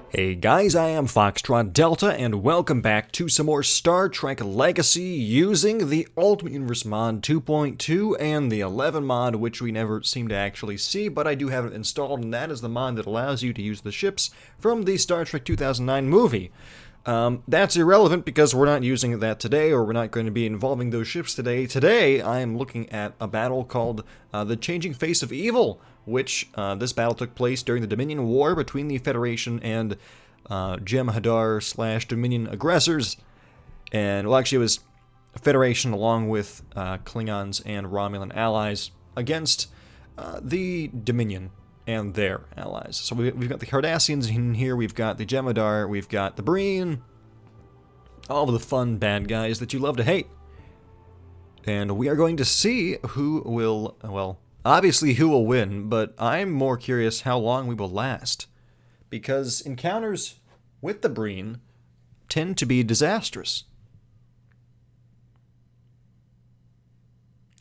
Hey guys, I am Foxtrot Delta, and welcome back to some more Star Trek Legacy using the Ultimate Universe mod 2.2 and the 11 mod, which we never seem to actually see, but I do have it installed, and that is the mod that allows you to use the ships from the Star Trek 2009 movie. That's irrelevant because we're not using that today, or we're not going to be involving those ships today. Today, I am looking at a battle called The Changing Face of Evil, which this battle took place during the Dominion War between the Federation and Jem'Hadar / Dominion aggressors. And, well, actually, it was Federation along with Klingons and Romulan allies against the Dominion and their allies. So we've got the Cardassians in here, we've got the Jem'Hadar, we've got the Breen, all of the fun bad guys that you love to hate. And we are going to see who will, well, obviously who will win, but I'm more curious how long we will last. Because encounters with the Breen tend to be disastrous.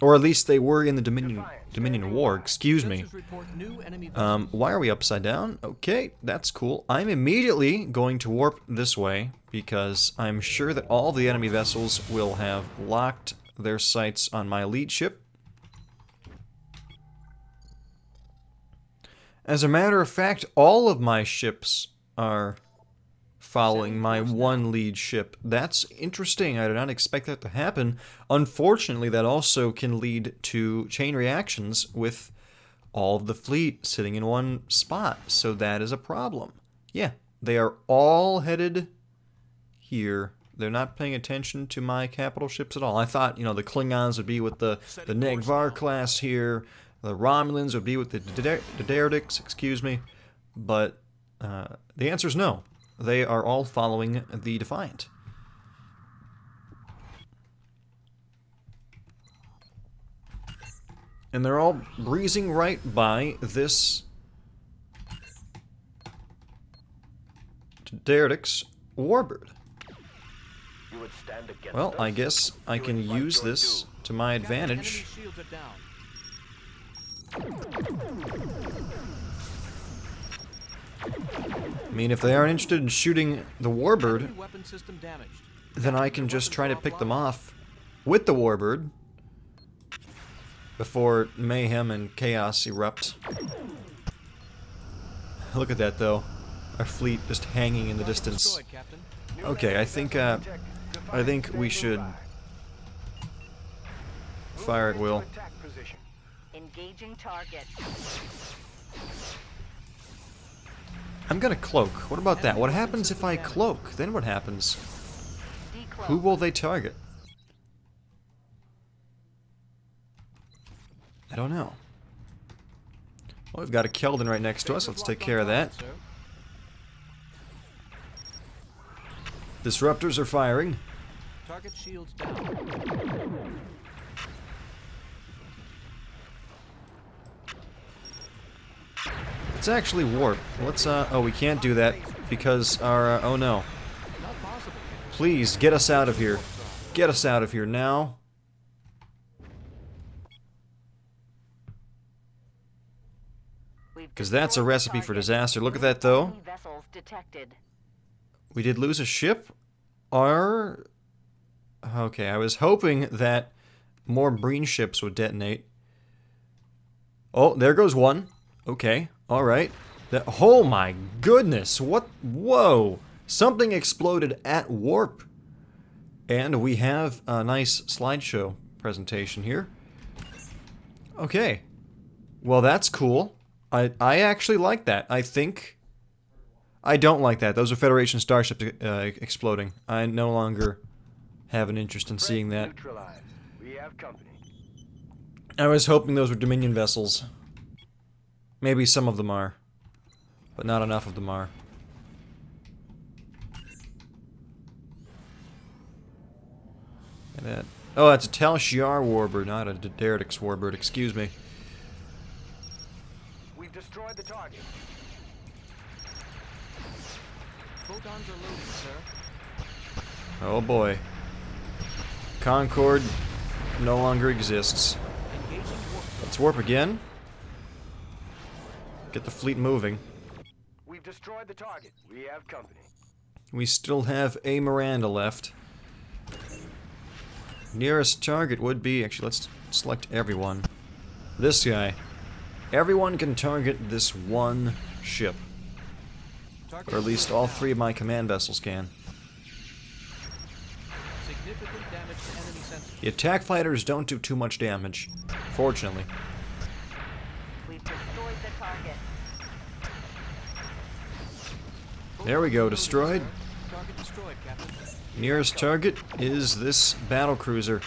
Or at least they were in the Dominion War, excuse me. Why are we upside down? Okay, that's cool. I'm immediately going to warp this way, because I'm sure that all the enemy vessels will have locked their sights on my lead ship. As a matter of fact, all of my ships are following my one lead ship. That's interesting. I did not expect that to happen. Unfortunately, that also can lead to chain reactions with all of the fleet sitting in one spot. So that is a problem. Yeah, they are all headed here. They're not paying attention to my capital ships at all. I thought, you know, the Klingons would be with the Negvar class here. The Romulans would be with the Deredics, excuse me. But the answer is no. They are all following the Defiant. And they're all breezing right by this Deredic's warbird. Well, I guess I can use this to my advantage. I mean, if they aren't interested in shooting the warbird, then I can just try to pick them off with the warbird before mayhem and chaos erupt. Look at that, though. Our fleet just hanging in the distance. Okay, I think we should fire at will. Engaging target. I'm gonna cloak. What about that? What happens if I cloak? Then what happens? Who will they target? I don't know. Well, we've got a Keldon right next to us. Let's take care of that. Disruptors are firing. Target shields down. Let's actually warp. Let's, oh, we can't do that because our, oh no. Please, get us out of here. Get us out of here now. Because that's a recipe for disaster. Look at that, though. We did lose a ship. Okay, I was hoping that more Breen ships would detonate. Oh, there goes one. Okay, alright. Oh my goodness, what? Whoa! Something exploded at warp. And we have a nice slideshow presentation here. Okay. Well, that's cool. I actually like that. I don't like that. Those are Federation starships exploding. I no longer have an interest in seeing that. I was hoping those were Dominion vessels. Maybe some of them are, but not enough of them are. And that, oh, that's a Tal Shiar warbird, not a Deredic's warbird, excuse me. We've destroyed the target. Photons are loading, sir. Oh boy. Concord no longer exists. Let's warp again. Get the fleet moving. destroyed the target. We have company. We still have a Miranda left. Nearest target would be... Actually, let's select everyone. This guy. Everyone can target this one ship. Or at least all 3 of my command vessels can. Significant damage to enemy sensors. The attack fighters don't do too much damage, fortunately. We've destroyed the target. There we go, destroyed. Target destroyed, Captain. Nearest target is this battle cruiser.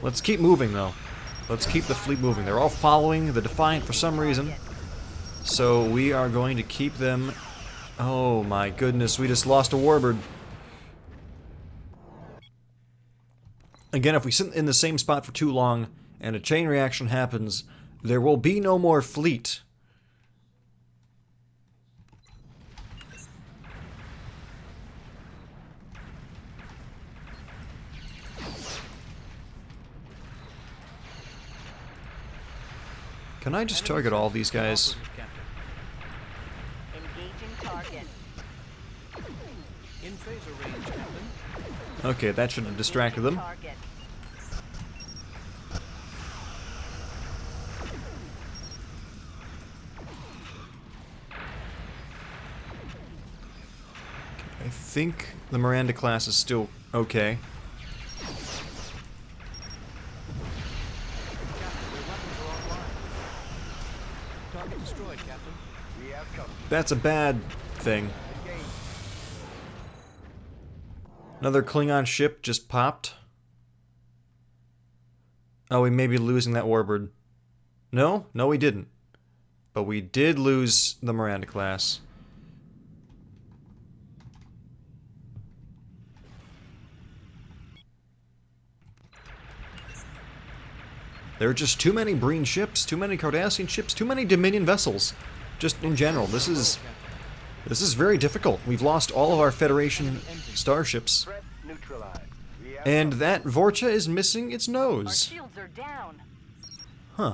Let's keep moving, though. Let's keep the fleet moving. They're all following the Defiant for some reason. So we are going to keep them... Oh my goodness, we just lost a warbird. Again, if we sit in the same spot for too long and a chain reaction happens, there will be no more fleet. Can I just target all these guys? Engaging target. In phaser range, Captain. Okay, that should have distracted them. Target. I think the Miranda class is still okay. Target destroyed, Captain. We have company. That's a bad thing. Another Klingon ship just popped. Oh, we may be losing that warbird. No? No, we didn't. But we did lose the Miranda class. There are just too many Breen ships, too many Cardassian ships, too many Dominion vessels. Just in general, this is very difficult. We've lost all of our Federation starships. Threat neutralized. We have And that Vorcha is missing its Our nose. shields are down. Huh.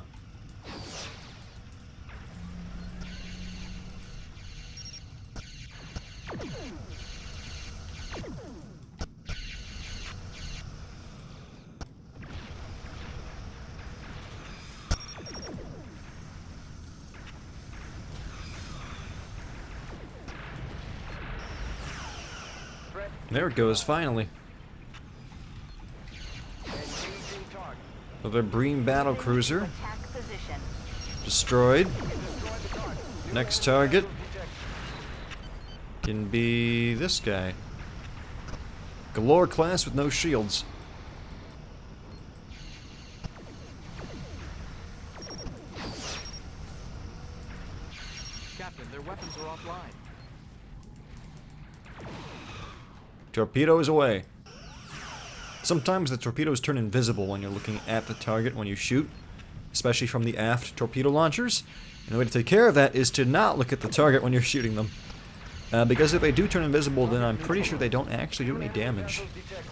threat There it goes, finally. engaging target. Another Breen battle cruiser. Attack position. Destroyed. Destroyed the target. Next target Detected. can be this guy. Galore class with no shields. Captain, their weapons are offline. Torpedoes away. Sometimes the torpedoes turn invisible when you're looking at the target when you shoot, especially from the aft torpedo launchers. And the way to take care of that is to not look at the target when you're shooting them. Because if they do turn invisible, then I'm pretty sure they don't actually do any damage. Vessels detected.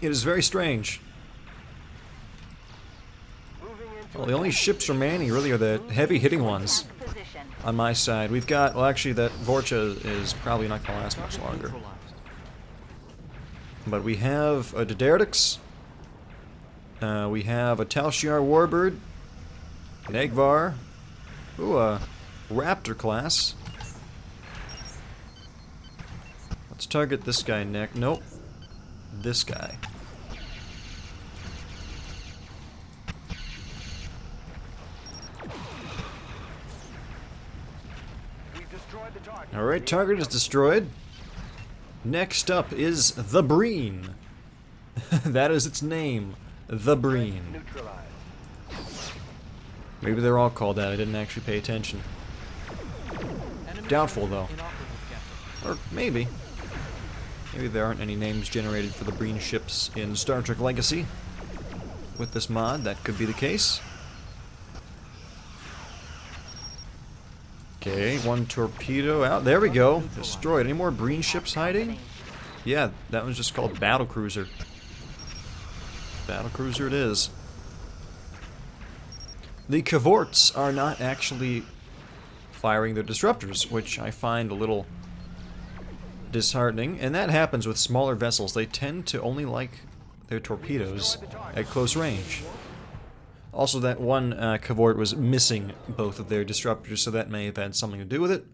It is very strange. Moving into Well, the only ships remaining really are the heavy-hitting ones Attack position. on my side. We've got, well actually that Vorcha is probably not going to last much Target longer. neutralized. But we have a Diderdix, we have a Tal Shiar Warbird, an Egvar, ooh, a Raptor class. Let's target this guy next. Nope. This guy. We've destroyed the target. Alright, target is destroyed. Next up is the Breen. That is its name. The Breen. Neutralized. Maybe they're all called that. I didn't actually pay attention. Enemy Doubtful, sensors though. inoperable, Captain. Or maybe. Maybe there aren't any names generated for the Breen ships in Star Trek Legacy. With this mod, that could be the case. Okay, one torpedo out. There we go. Destroyed. Any more Breen ships hiding? Yeah, that one's just called Battlecruiser. Battlecruiser it is. the cavorts are not actually firing their disruptors, which I find a little disheartening. And that happens with smaller vessels. They tend to only like their torpedoes at close range. Also, that one cavort was missing both of their disruptors, so that may have had something to do with it.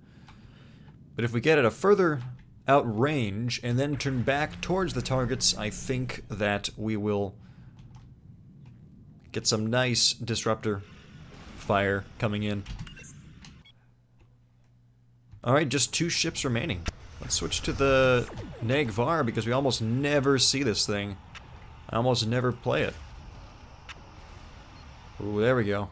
But if we get at a further out range and then turn back towards the targets, I think that we will get some nice disruptor fire coming in. Alright, just 2 ships remaining. Let's switch to the Negvar because we almost never see this thing. I almost never play it. Ooh, there we go.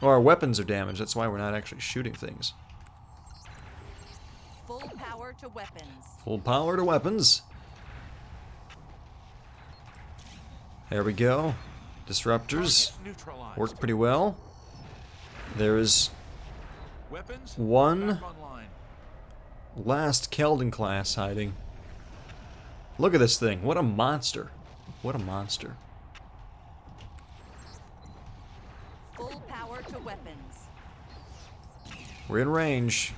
Oh, our weapons are damaged, that's why we're not actually shooting things. Full power to weapons. Full power to weapons. There we go. Disruptors Neutralized. work pretty well. There is Weapons one back online. last Keldon class hiding. Look at this thing. What a monster. What a monster. Full power to weapons. We're in range.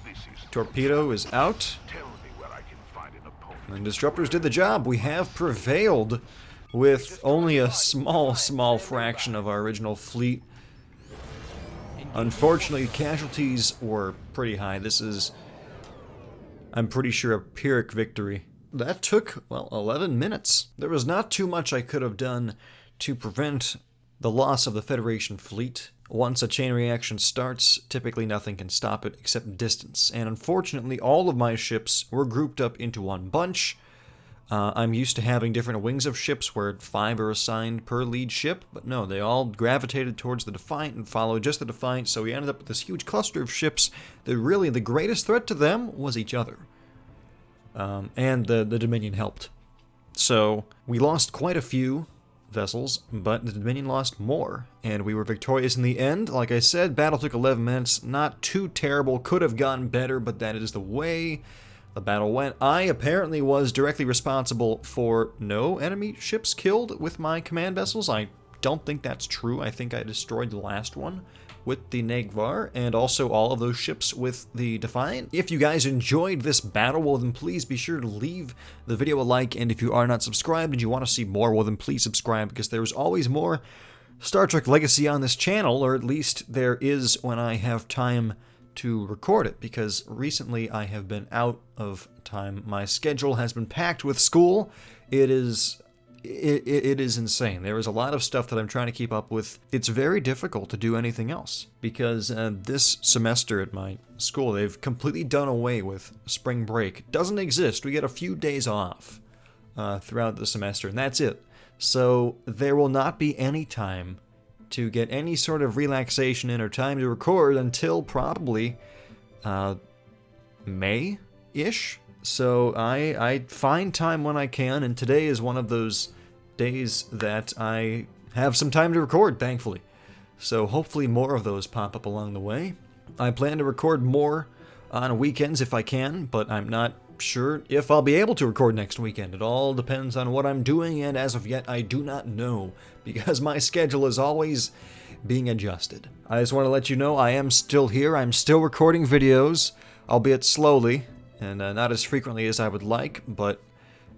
This is Torpedo is out. tell me where I can find an opponent. And disruptors did the job. We have prevailed with only a small fraction of our original fleet. Unfortunately, casualties were pretty high. This is, I'm pretty sure, a Pyrrhic victory. That took, well, 11 minutes. There was not too much I could have done to prevent the loss of the Federation fleet. Once a chain reaction starts, typically nothing can stop it except distance. And unfortunately, all of my ships were grouped up into one bunch. I'm used to having different wings of ships where 5 are assigned per lead ship, but no, they all gravitated towards the Defiant and followed just the Defiant, so we ended up with this huge cluster of ships that really the greatest threat to them was each other. And the Dominion helped. So we lost quite a few vessels, but the Dominion lost more, and we were victorious in the end. Like I said, battle took 11 minutes, not too terrible, could have gone better, but that is the way the battle went. I apparently was directly responsible for no enemy ships killed with my command vessels. I don't think that's true. I think I destroyed the last one with the Negvar, and also all of those ships with the Defiant. If you guys enjoyed this battle, well then please be sure to leave the video a like, and if you are not subscribed and you want to see more, well then please subscribe, because there's always more Star Trek Legacy on this channel, or at least there is when I have time to record it, because recently I have been out of time. My schedule has been packed with school. It is insane. There is a lot of stuff that I'm trying to keep up with. It's very difficult to do anything else, because this semester at my school, they've completely done away with spring break. It doesn't exist. We get a few days off throughout the semester, and that's it. So there will not be any time to get any sort of relaxation in or time to record until probably May-ish. So I find time when I can, and today is one of those days that I have some time to record, thankfully. So hopefully more of those pop up along the way. I plan to record more on weekends if I can, but I'm not sure if I'll be able to record next weekend. It all depends on what I'm doing, and as of yet, I do not know, because my schedule is always being adjusted. I just want to let you know I am still here. I'm still recording videos, albeit slowly, and not as frequently as I would like, but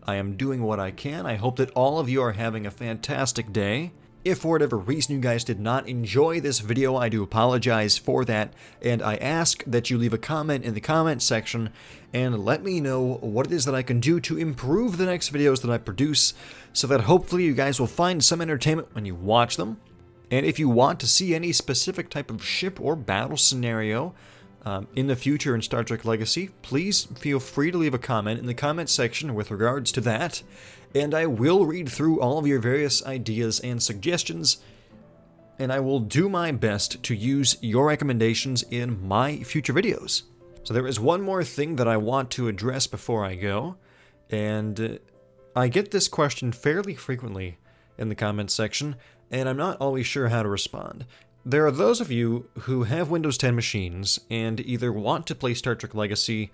I am doing what I can. I hope that all of you are having a fantastic day. If for whatever reason you guys did not enjoy this video, I do apologize for that, and I ask that you leave a comment in the comment section and let me know what it is that I can do to improve the next videos that I produce, so that hopefully you guys will find some entertainment when you watch them. And if you want to see any specific type of ship or battle scenario in the future in Star Trek Legacy, please feel free to leave a comment in the comment section with regards to that, and I will read through all of your various ideas and suggestions, and I will do my best to use your recommendations in my future videos. So there is one more thing that I want to address before I go, and I get this question fairly frequently in the comment section, and I'm not always sure how to respond. There are those of you who have Windows 10 machines and either want to play Star Trek Legacy,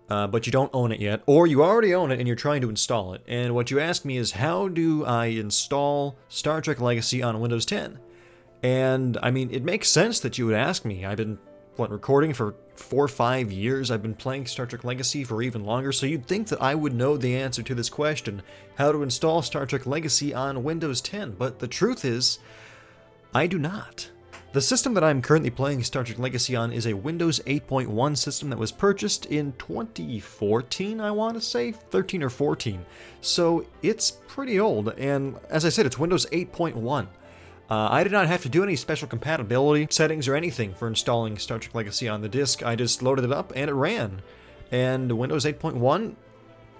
but you don't own it yet, or you already own it and you're trying to install it. And what you ask me is, how do I install Star Trek Legacy on Windows 10? And, I mean, it makes sense that you would ask me. I've been, recording for 4 or 5 years. I've been playing Star Trek Legacy for even longer, so you'd think that I would know the answer to this question, how to install Star Trek Legacy on Windows 10, but the truth is, I do not. The system that I'm currently playing Star Trek Legacy on is a Windows 8.1 system that was purchased in 2014, I want to say, 13 or 14. So it's pretty old, and as I said, it's Windows 8.1. I did not have to do any special compatibility settings or anything for installing Star Trek Legacy on the disk. I just loaded it up and it ran. And Windows 8.1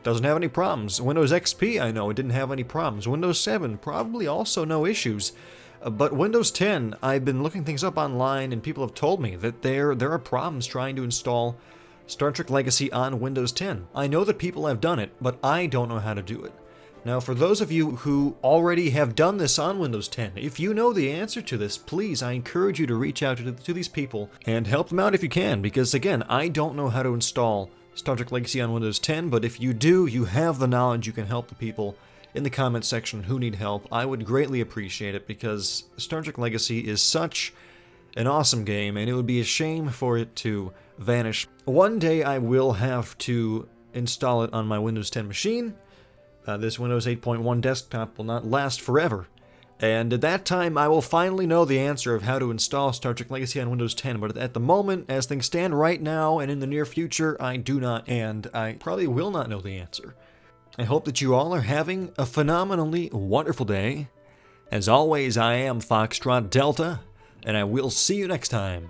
doesn't have any problems. Windows XP, I know, it didn't have any problems. Windows 7, probably also no issues. But Windows 10, I've been looking things up online and people have told me that there are problems trying to install Star Trek Legacy on Windows 10. I know that people have done it, but I don't know how to do it. Now, for those of you who already have done this on Windows 10, if you know the answer to this, please, I encourage you to reach out to these people and help them out if you can, because again, I don't know how to install Star Trek Legacy on Windows 10, but if you do, you have the knowledge, you can help the people in the comments section who need help. I would greatly appreciate it, because Star Trek Legacy is such an awesome game, and it would be a shame for it to vanish. One day I will have to install it on my Windows 10 machine. This Windows 8.1 desktop will not last forever. And at that time, I will finally know the answer of how to install Star Trek Legacy on Windows 10. But at the moment, as things stand right now and in the near future, I do not, and I probably will not know the answer. I hope that you all are having a phenomenally wonderful day. As always, I am Foxtrot Delta, and I will see you next time.